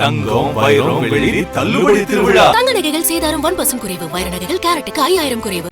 தங்கம் வைரம் வெள்ளி தள்ளுபடி திருவிழா. தங்க நகைகள் சேதாரம் 1% குறைவு. வைர நகைகள் கேரட்டுக்கு 5000 குறைவு.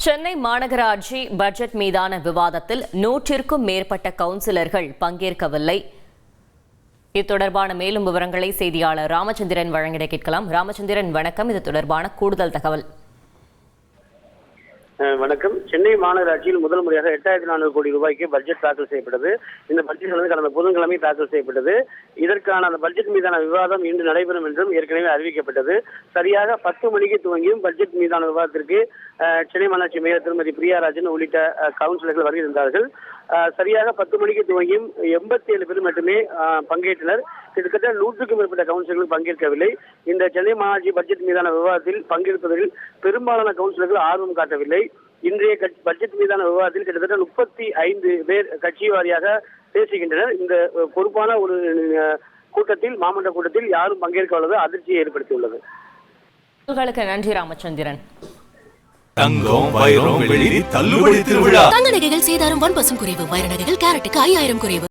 சென்னை மாநகராட்சி பட்ஜெட் மீதான விவாதத்தில் 100க்கும் மேற்பட்ட கவுன்சிலர்கள் பங்கேற்கவில்லை. இது தொடர்பான மேலும் விவரங்களை செய்தியாளர் ராமச்சந்திரன் வழங்கிட கேட்கலாம். ராமச்சந்திரன், வணக்கம். இது தொடர்பான கூடுதல் தகவல். வணக்கம். சென்னை மாநகராட்சியில் முதல் முறையாக 8400 கோடி ரூபாய்க்கு பட்ஜெட் தாக்கல் செய்யப்பட்டது. இந்த பட்ஜெட் கடந்த புதன்கிழமை தாக்கல் செய்யப்பட்டது. இதற்கான அந்த பட்ஜெட் மீதான விவாதம் இன்று நடைபெறும் என்றும் ஏற்கனவே அறிவிக்கப்பட்டது. சரியாக 10 மணிக்கு துவங்கியும் பட்ஜெட் மீதான விவாதத்திற்கு சென்னை மாநகராட்சி மேயர் திருமதி பிரியாராஜன் உள்ளிட்ட கவுன்சிலர்கள் வருகிறார்கள். சரியாக 10 மணிக்கு துவங்கியும் 87 பேர் மட்டுமே பங்கேற்றனர். கிட்டத்தட்ட 100க்கும் மேற்பட்ட கவுன்சிலர்கள் பங்கேற்கவில்லை. இந்த சென்னை மாநகராட்சி பட்ஜெட் மீதான விவாதத்தில் பங்கேற்பதில் பெரும்பாலான கவுன்சிலர்கள் ஆர்வம் காட்டவில்லை. இன்றைய பட்ஜெட் மீதான விவாதத்தில் கிட்டத்தட்ட 35 பேர் கட்சி வாரியாக பேசுகின்றனர். இந்த பொறுப்பான ஒரு கூட்டத்தில், மாமன்ற கூட்டத்தில் யாரும் பங்கேற்காதது அதிர்ச்சியை ஏற்படுத்தியுள்ளது. நன்றி ராமச்சந்திரன். தங்கம் வைரம் வெள்ளி தள்ளுபடி திருவிழா. தங்க நகைகள் சேதாரம் 1% குறைவு. வைர நகைகள் கேரட்டுக்கு 5000 குறைவு.